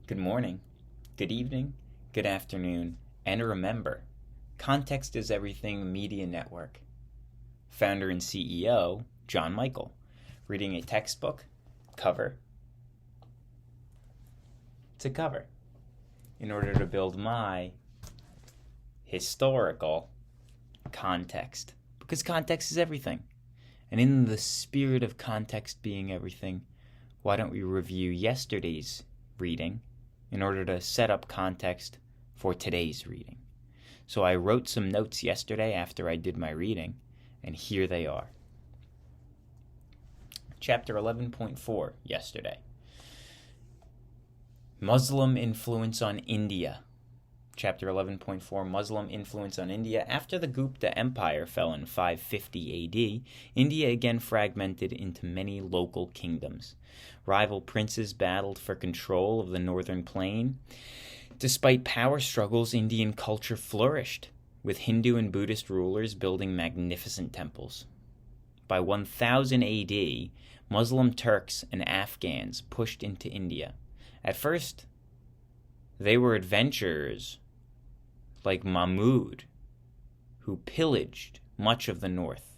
Good morning, good evening, good afternoon, and remember, Context is Everything Media Network. Founder and CEO, John Michael, reading a textbook, cover to cover, in order to build my historical context. Because context is everything. And in the spirit of context being everything, why don't we review yesterday's reading in order to set up context for today's reading? So I wrote some notes yesterday after I did my reading, and here they are. Chapter 11.4 yesterday. Muslim influence on India. Chapter 11.4, Muslim influence on India. After the Gupta Empire fell in 550 AD, India again fragmented into many local kingdoms. Rival princes battled for control of the northern plain. Despite power struggles, Indian culture flourished, with Hindu and Buddhist rulers building magnificent temples. By 1000 AD, Muslim Turks and Afghans pushed into India. At first, they were adventurers like Mahmud, who pillaged much of the north.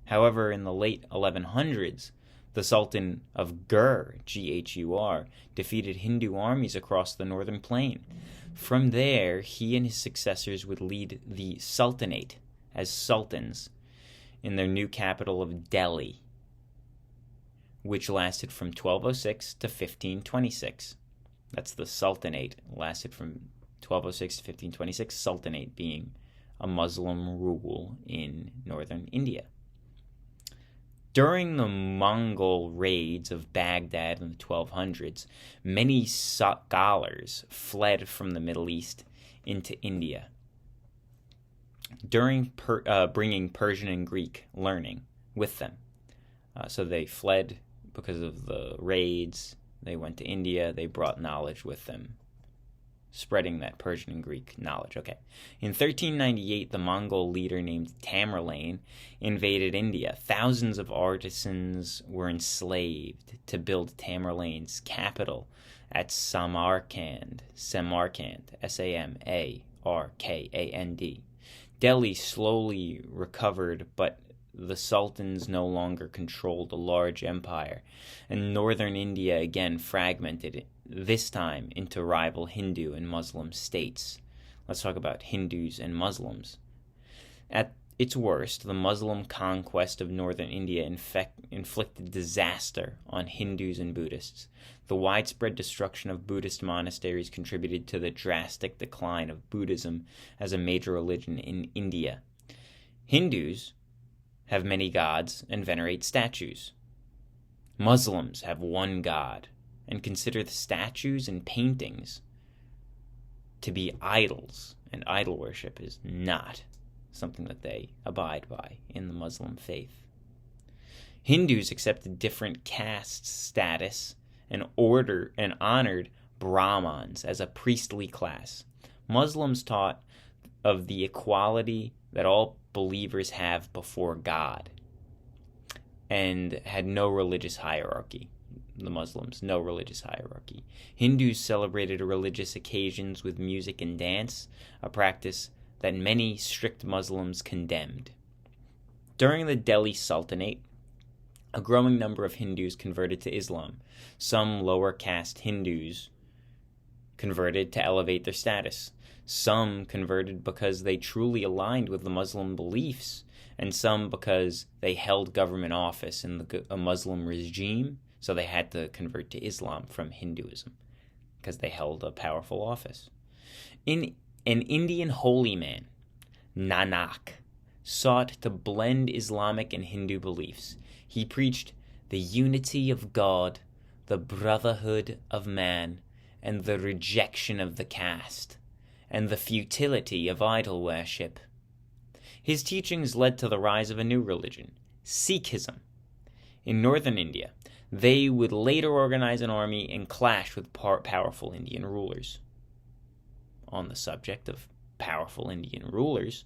However, in the late 1100s, the Sultan of Ghur, G-H-U-R, defeated Hindu armies across the northern plain. From there, he and his successors would lead the Sultanate as sultans in their new capital of Delhi, which lasted from 1206 to 1526. That's the Sultanate, lasted from 1206 to 1526, Sultanate being a Muslim rule in northern India. During the Mongol raids of Baghdad in the 1200s, many scholars fled from the Middle East into India, bringing Persian and Greek learning with them. So they fled because of the raids. They went to India. They brought knowledge with them, spreading that Persian and Greek knowledge. Okay. In 1398, the Mongol leader named Tamerlane invaded India. Thousands of artisans were enslaved to build Tamerlane's capital at Samarkand, S-A-M-A-R-K-A-N-D. Delhi slowly recovered, but the sultans no longer controlled a large empire, and northern India again fragmented, this time into rival Hindu and Muslim states. Let's talk about Hindus and Muslims. At its worst, the Muslim conquest of northern India inflicted disaster on Hindus and Buddhists. The widespread destruction of Buddhist monasteries contributed to the drastic decline of Buddhism as a major religion in India. Hindus have many gods and venerate statues. Muslims have one god and consider the statues and paintings to be idols, and idol worship is not something that they abide by in the Muslim faith. Hindus accepted different caste status and honored Brahmins as a priestly class. Muslims taught of the equality that all believers have before God, and had no religious hierarchy. The Muslims, no religious hierarchy. Hindus celebrated religious occasions with music and dance, a practice that many strict Muslims condemned. During the Delhi Sultanate, a growing number of Hindus converted to Islam. Some lower caste Hindus converted to elevate their status. Some converted because they truly aligned with the Muslim beliefs, and some because they held government office in a Muslim regime, so they had to convert to Islam from Hinduism because they held a powerful office. An Indian holy man, Nanak, sought to blend Islamic and Hindu beliefs. He preached the unity of God, the brotherhood of man, and the rejection of the caste, and the futility of idol worship. His teachings led to the rise of a new religion, Sikhism. In northern India, they would later organize an army and clash with powerful Indian rulers. On the subject of powerful Indian rulers,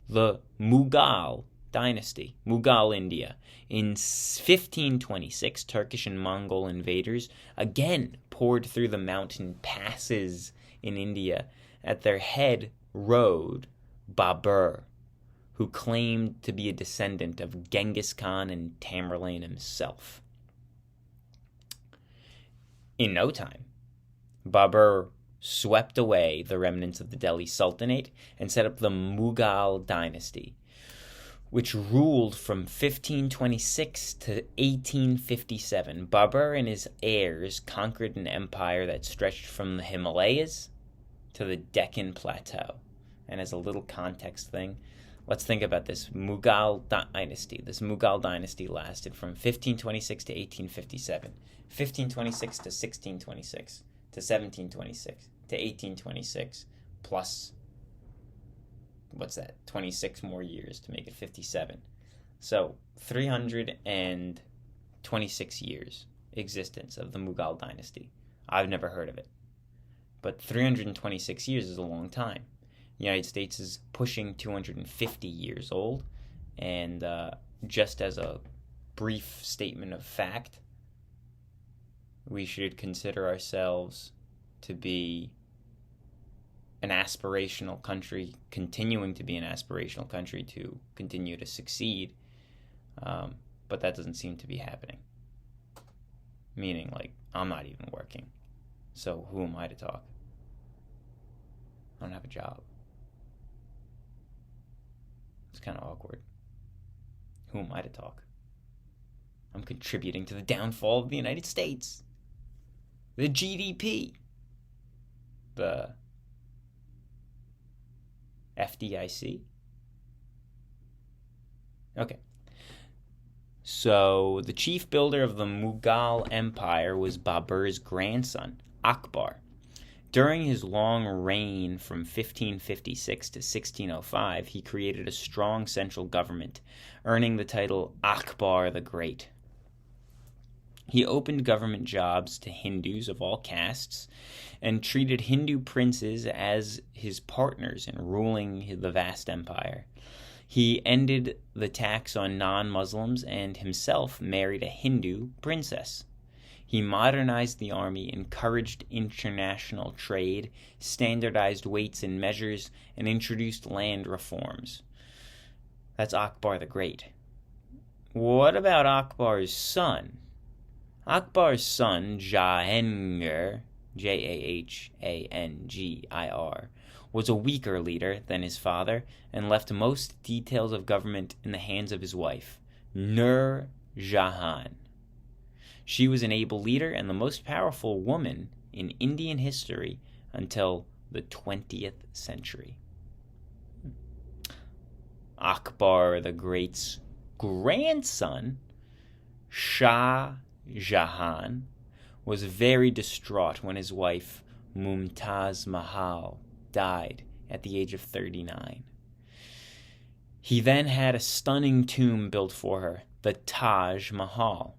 the Mughal dynasty, Mughal India. In 1526, Turkish and Mongol invaders again poured through the mountain passes in India. At their head rode Babur, who claimed to be a descendant of Genghis Khan and Tamerlane himself. In no time, Babur swept away the remnants of the Delhi Sultanate and set up the Mughal dynasty, which ruled from 1526 to 1857. Babur and his heirs conquered an empire that stretched from the Himalayas to the Deccan Plateau. And as a little context thing, let's think about this Mughal dynasty. This Mughal dynasty lasted from 1526 to 1857, 1526 to 1626, to 1726, to 1826, plus, what's that, 26 more years to make it 57. So 326 years existence of the Mughal dynasty. I've never heard of it. But 326 years is a long time. The United States is pushing 250 years old. And just as a brief statement of fact, we should consider ourselves to be an aspirational country, continuing to be an aspirational country to continue to succeed. But that doesn't seem to be happening. Meaning, like, I'm not even working. So who am I to talk? I don't have a job. It's kind of awkward. Who am I to talk? I'm contributing to the downfall of the United States. The GDP. The FDIC. Okay. So the chief builder of the Mughal Empire was Babur's grandson, Akbar. During his long reign from 1556 to 1605, he created a strong central government, earning the title Akbar the Great. He opened government jobs to Hindus of all castes and treated Hindu princes as his partners in ruling the vast empire. He ended the tax on non-Muslims and himself married a Hindu princess. He modernized the army, encouraged international trade, standardized weights and measures, and introduced land reforms. That's Akbar the Great. What about Akbar's son? Akbar's son, Jahangir, Jahangir, was a weaker leader than his father and left most details of government in the hands of his wife, Nur Jahan. She was an able leader and the most powerful woman in Indian history until the 20th century. Akbar the Great's grandson, Shah Jahan, was very distraught when his wife, Mumtaz Mahal, died at the age of 39. He then had a stunning tomb built for her, the Taj Mahal.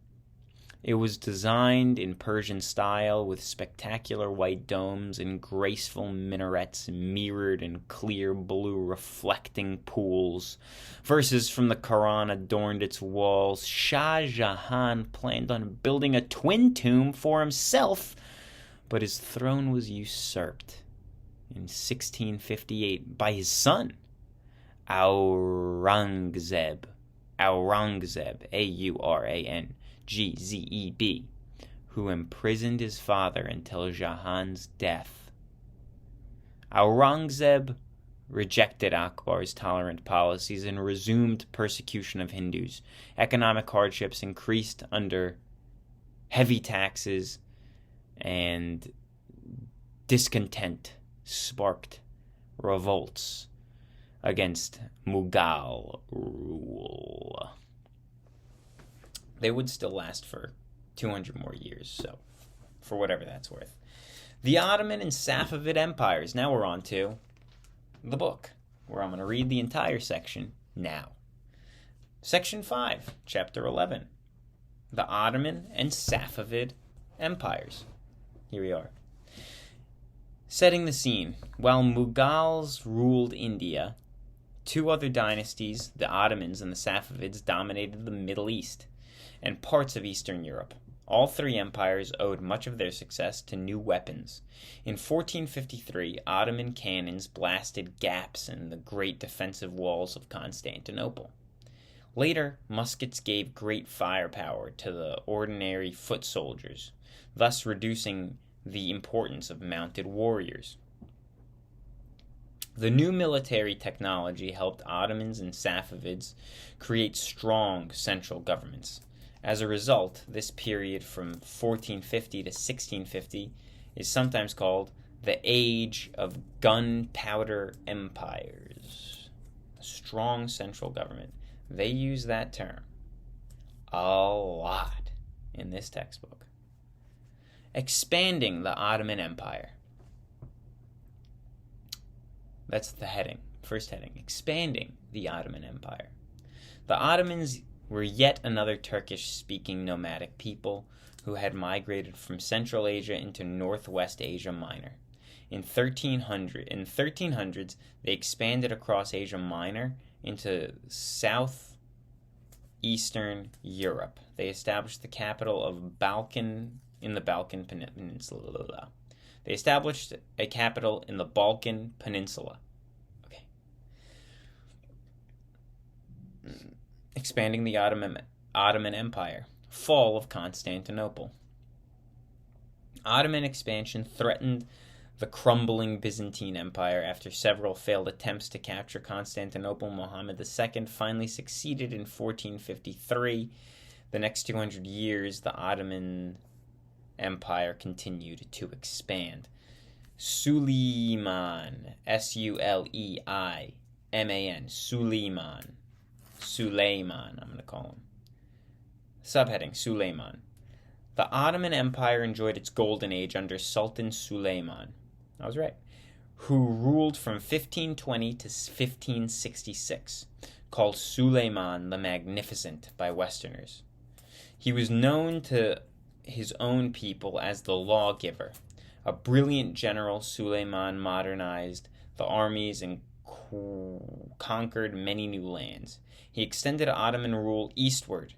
It was designed in Persian style with spectacular white domes and graceful minarets mirrored in clear blue reflecting pools. Verses from the Quran adorned its walls. Shah Jahan planned on building a twin tomb for himself, but his throne was usurped in 1658 by his son, Aurangzeb, Aurangzeb, who imprisoned his father until Jahan's death. Aurangzeb rejected Akbar's tolerant policies and resumed persecution of Hindus. Economic hardships increased under heavy taxes, and discontent sparked revolts against Mughal rule. They would still last for 200 more years, so for whatever that's worth. The Ottoman and Safavid empires. Now we're on to the book, where I'm going to read the entire section now. Section 5, Chapter 11. The Ottoman and Safavid empires. Here we are. Setting the scene. While Mughals ruled India, Two other dynasties, the Ottomans and the Safavids, dominated the Middle East and parts of Eastern Europe. All three empires owed much of their success to new weapons. In 1453, Ottoman cannons blasted gaps in the great defensive walls of Constantinople. Later, muskets gave great firepower to the ordinary foot soldiers, thus reducing the importance of mounted warriors. The new military technology helped Ottomans and Safavids create strong central governments. As a result, this period from 1450 to 1650 is sometimes called the Age of Gunpowder Empires. A strong central government. They use that term a lot in this textbook. Expanding the Ottoman Empire. That's the heading. First heading. Expanding the Ottoman Empire. The Ottomans were yet another Turkish-speaking nomadic people who had migrated from Central Asia into Northwest Asia Minor. In 1300s, they expanded across Asia Minor into southeastern Europe. They established the capital of Balken in the Balkan Peninsula. They established a capital in the Balkan Peninsula. Okay. Expanding the Ottoman Empire. Fall of Constantinople. Ottoman expansion threatened the crumbling Byzantine Empire. After several failed attempts to capture Constantinople, Muhammad II finally succeeded in 1453. The next 200 years, the Ottoman Empire continued to expand. Suleiman, Suleiman, Suleiman, I'm going to call him. Subheading, Suleiman. The Ottoman Empire enjoyed its golden age under Sultan Suleiman. I was right. Who ruled from 1520 to 1566, called Suleiman the Magnificent by Westerners. He was known to his own people as the lawgiver. A brilliant general, Suleiman modernized the armies and conquered many new lands. He extended Ottoman rule eastward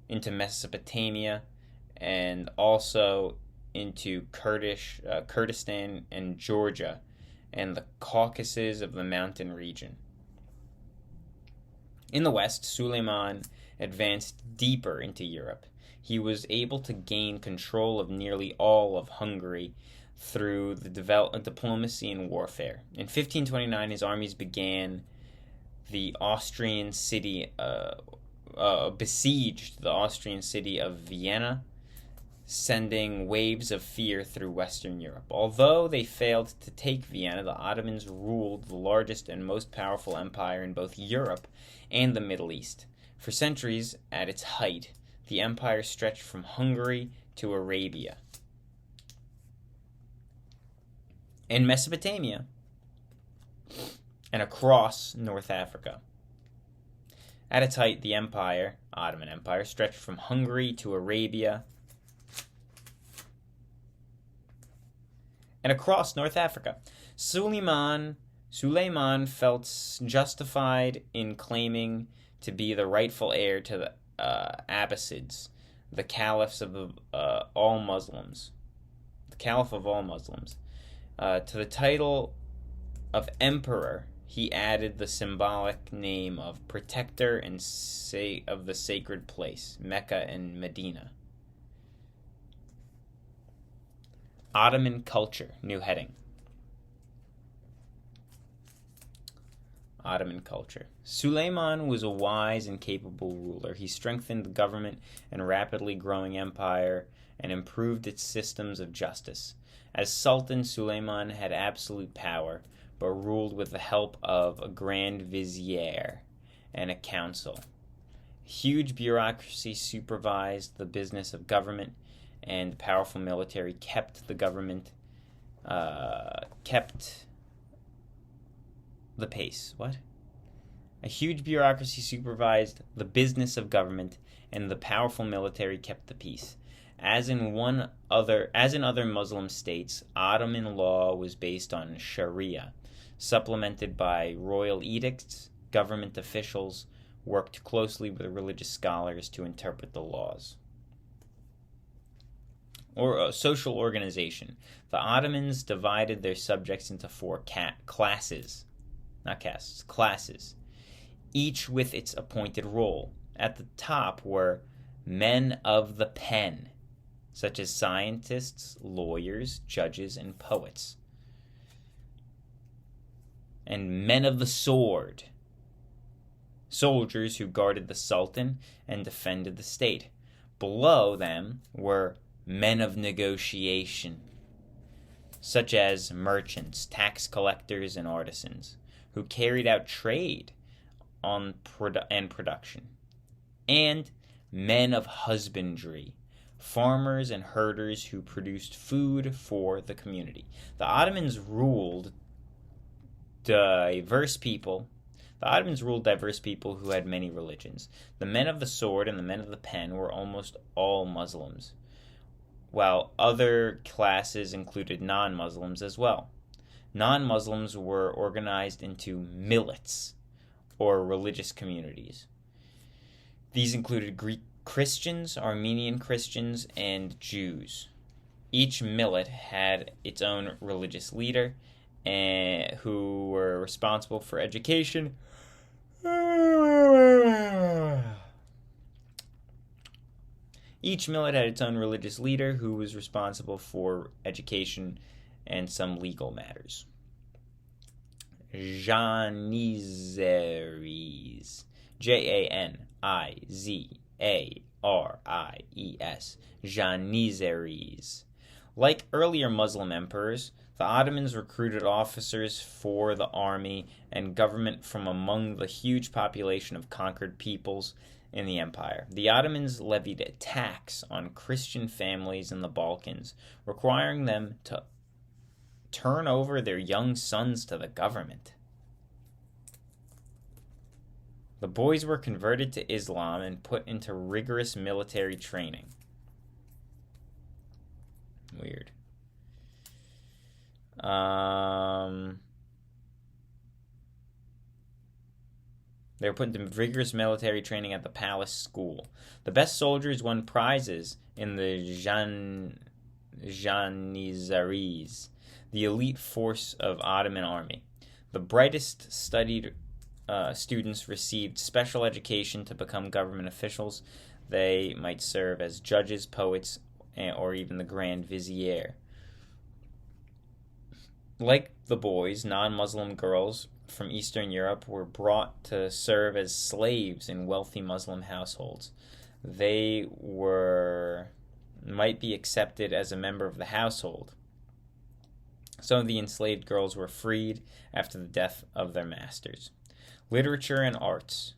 into Mesopotamia and also into Kurdistan and Georgia and the Caucasus of the mountain region. In the west, Suleiman advanced deeper into Europe. He was able to gain control of nearly all of Hungary through the diplomacy and warfare. In 1529, his armies began the Austrian city, besieged the Austrian city of Vienna, sending waves of fear through Western Europe. Although they failed to take Vienna, the Ottomans ruled the largest and most powerful empire in both Europe and the Middle East. For centuries, at its height, the empire stretched from Hungary to Arabia and Mesopotamia and across North Africa. At its height, the Ottoman Empire, stretched from Hungary to Arabia and across North Africa. Suleiman felt justified in claiming to be the rightful heir to the Abbasids, the caliphs of all Muslims. The caliph of all Muslims. To the title of emperor, he added the symbolic name of protector and of the sacred place, Mecca and Medina. Ottoman culture, new heading. Ottoman culture. Suleiman was a wise and capable ruler. He strengthened the government and rapidly growing empire and improved its systems of justice. As Sultan, Suleiman had absolute power, but ruled with the help of a grand vizier and a council. Huge bureaucracy supervised the business of government, and the powerful military kept the pace. What? A huge bureaucracy supervised the business of government, and the powerful military kept the peace. As in other Muslim states, Ottoman law was based on Sharia, supplemented by royal edicts government officials worked closely with religious scholars to interpret the laws. Or social organization. The Ottomans divided their subjects into four classes, not castes, classes, each with its appointed role. At the top were men of the pen, such as scientists, lawyers, judges, and poets, and men of the sword, soldiers who guarded the sultan and defended the state. Below them were men of negotiation, such as merchants, tax collectors, and artisans, who carried out trade and production, and men of husbandry, farmers and herders who produced food for the community. The Ottomans ruled diverse people who had many religions. The men of the sword and the men of the pen were almost all Muslims, while other classes included non-Muslims as well. Non-Muslims were organized into millets, or religious communities. These included Greek Christians, Armenian Christians, and Jews. Each millet had its own religious leader, who were responsible for education. Each millet had its own religious leader who was responsible for education and some legal matters. Janissaries. Janissaries. Janissaries. Like earlier Muslim emperors, the Ottomans recruited officers for the army and government from among the huge population of conquered peoples in the empire. The Ottomans levied a tax on Christian families in the Balkans, requiring them to turn over their young sons to the government. The boys were converted to Islam and put into rigorous military training. Weird. They were put into rigorous military training at the palace school. The best soldiers won prizes in the Janissaries, the elite force of Ottoman army. The brightest students received special education to become government officials. They might serve as judges, poets, or even the Grand Vizier. Like the boys, non-Muslim girls from Eastern Europe were brought to serve as slaves in wealthy Muslim households. They might be accepted as a member of the household. Some of the enslaved girls were freed after the death of their masters. Literature and arts.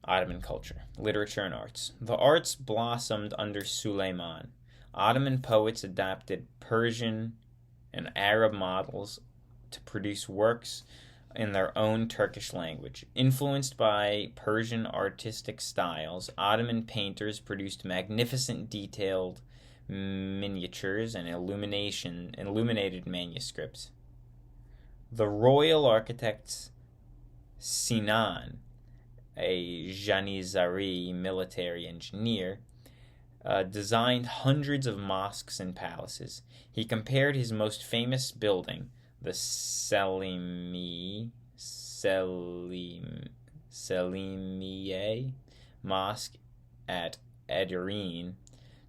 Ottoman culture. Literature and arts. The arts blossomed under Suleiman. Ottoman poets adapted Persian and Arab models to produce works in their own Turkish language. Influenced by Persian artistic styles, Ottoman painters produced magnificent detailed miniatures and illuminated manuscripts. The royal architects Sinan, a Janissary military engineer, designed hundreds of mosques and palaces. He compared his most famous building, the Selimiye Mosque at Edirne,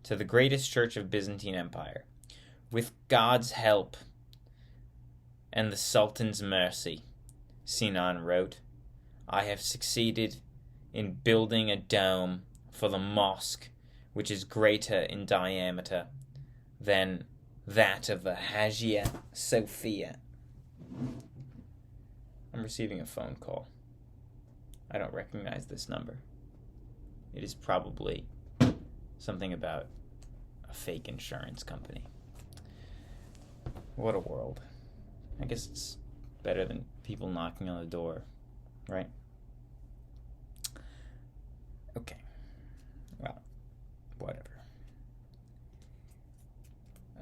to the greatest church of Byzantine Empire. With God's help and the Sultan's mercy, Sinan wrote, I have succeeded in building a dome for the mosque which is greater in diameter than that of the Hagia Sophia. I'm receiving a phone call. I don't recognize this number. It is probably something about a fake insurance company. What a world. I guess it's better than people knocking on the door, right? Okay. Well, whatever.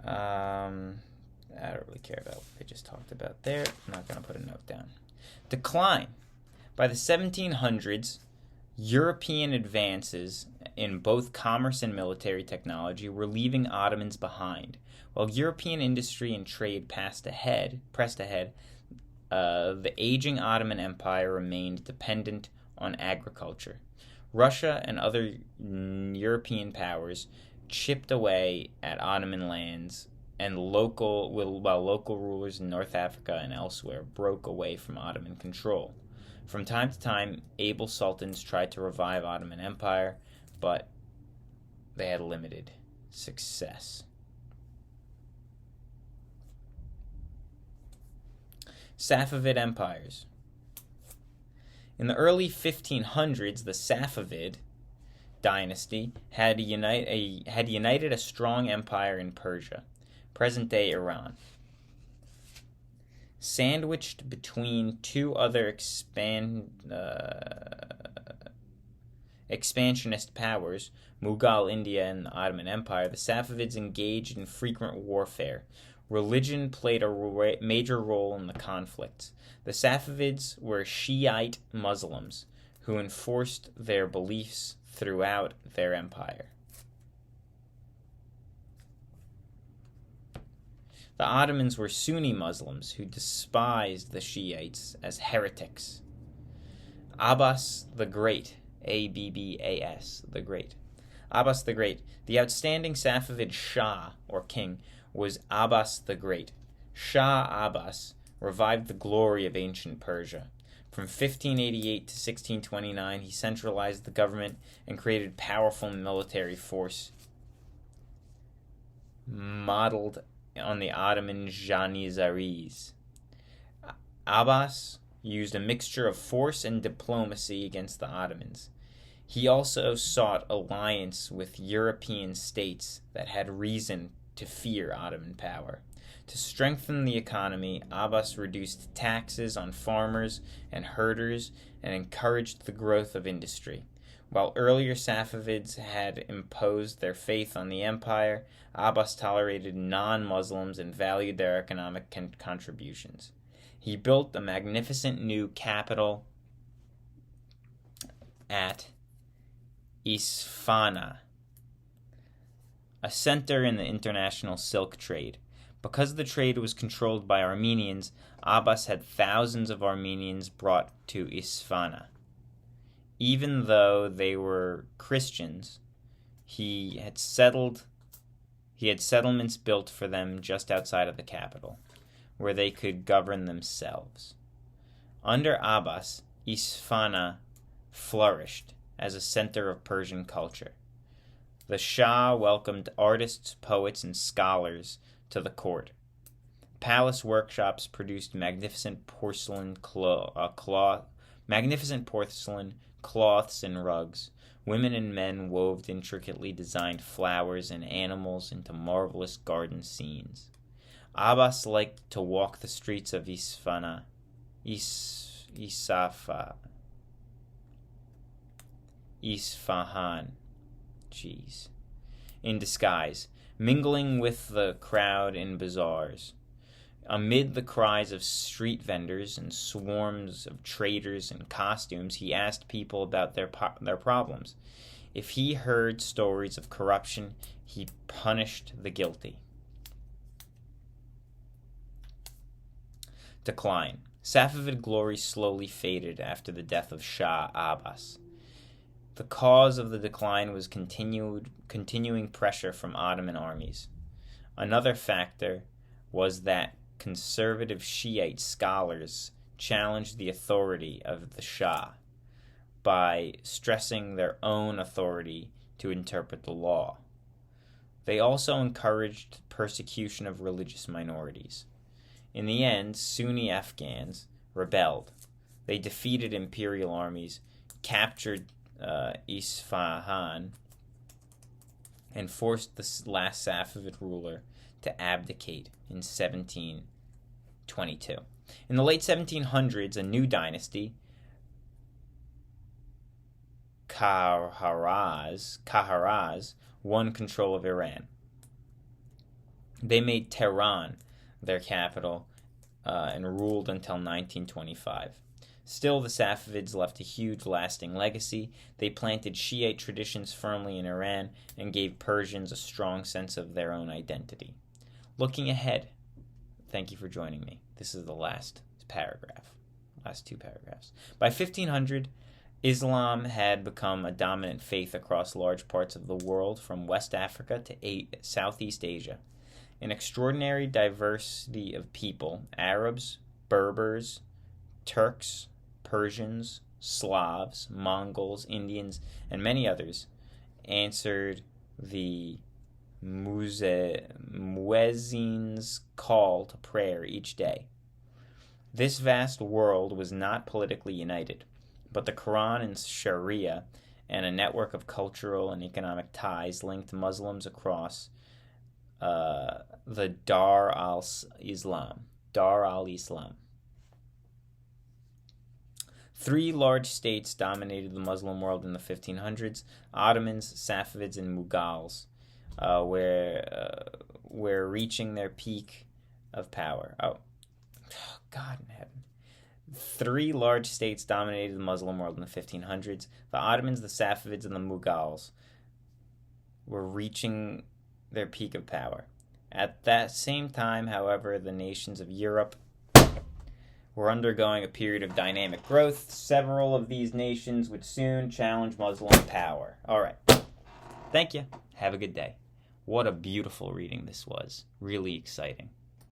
I don't really care about what they just talked about there. I'm not going to put a note down. Decline. By the 1700s, European advances in both commerce and military technology were leaving Ottomans behind. While European industry and trade pressed ahead, the aging Ottoman Empire remained dependent on agriculture. Russia and other European powers chipped away at Ottoman lands, and while local rulers in North Africa and elsewhere broke away from Ottoman control. From time to time, able sultans tried to revive Ottoman Empire, but they had limited success. Safavid empires. In the early 1500s, the Safavid dynasty had united a strong empire in Persia, present-day Iran. Sandwiched between two other expansionist powers, Mughal India and the Ottoman Empire, the Safavids engaged in frequent warfare. Religion played a major role in the conflicts. The Safavids were Shiite Muslims who enforced their beliefs throughout their empire. The Ottomans were Sunni Muslims who despised the Shiites as heretics. Abbas the Great, Abbas the Great. Abbas the Great, the outstanding Safavid Shah, or king, was Abbas the Great. Shah Abbas revived the glory of ancient Persia. From 1588 to 1629, he centralized the government and created powerful military force modeled on the Ottoman Janissaries. Abbas used a mixture of force and diplomacy against the Ottomans. He also sought alliance with European states that had reason to fear Ottoman power. To strengthen the economy, Abbas reduced taxes on farmers and herders and encouraged the growth of industry. While earlier Safavids had imposed their faith on the empire, Abbas tolerated non-Muslims and valued their economic contributions. He built a magnificent new capital at Isfahan, a center in the international silk trade. Because the trade was controlled by Armenians, Abbas had thousands of Armenians brought to Isfahan. Even though they were Christians, he had settlements built for them just outside of the capital, where they could govern themselves. Under Abbas, Isfahan flourished as a center of Persian culture. The Shah welcomed artists, poets, and scholars to the court. Palace workshops produced magnificent porcelain cloths and rugs. Women and men wove intricately designed flowers and animals into marvelous garden scenes. Abbas liked to walk the streets of Isfahan in disguise, mingling with the crowd in bazaars. Amid the cries of street vendors and swarms of traders in costumes, he asked people about their problems. If he heard stories of corruption, he punished the guilty. Decline. Safavid glory slowly faded after the death of Shah Abbas. The cause of the decline was continuing pressure from Ottoman armies. Another factor was that conservative Shiite scholars challenged the authority of the Shah by stressing their own authority to interpret the law. They also encouraged persecution of religious minorities. In the end, Sunni Afghans rebelled. They defeated imperial armies, captured Isfahan, and forced the last Safavid ruler to abdicate in 1722. In the late 1700s, a new dynasty, Kaharaz, won control of Iran. They made Tehran their capital and ruled until 1925. Still, the Safavids left a huge lasting legacy. They planted Shiite traditions firmly in Iran and gave Persians a strong sense of their own identity. Looking ahead, thank you for joining me. This is the last two paragraphs. By 1500, Islam had become a dominant faith across large parts of the world, from West Africa to Southeast Asia. An extraordinary diversity of people, Arabs, Berbers, Turks, Persians, Slavs, Mongols, Indians, and many others, answered the muezzin's call to prayer each day. This vast world was not politically united, but the Quran and Sharia and a network of cultural and economic ties linked Muslims across the Dar al-Islam. 3 large states dominated the Muslim world in the 1500s: Ottomans, Safavids, and Mughals, where reaching their peak of power. God in heaven. 3 large states dominated the Muslim world in the 1500s. The Ottomans, the Safavids, and the Mughals were reaching their peak of power. At that same time, however, the nations of Europe were undergoing a period of dynamic growth. Several of these nations would soon challenge Muslim power. All right. Thank you. Have a good day. What a beautiful reading this was. Really exciting.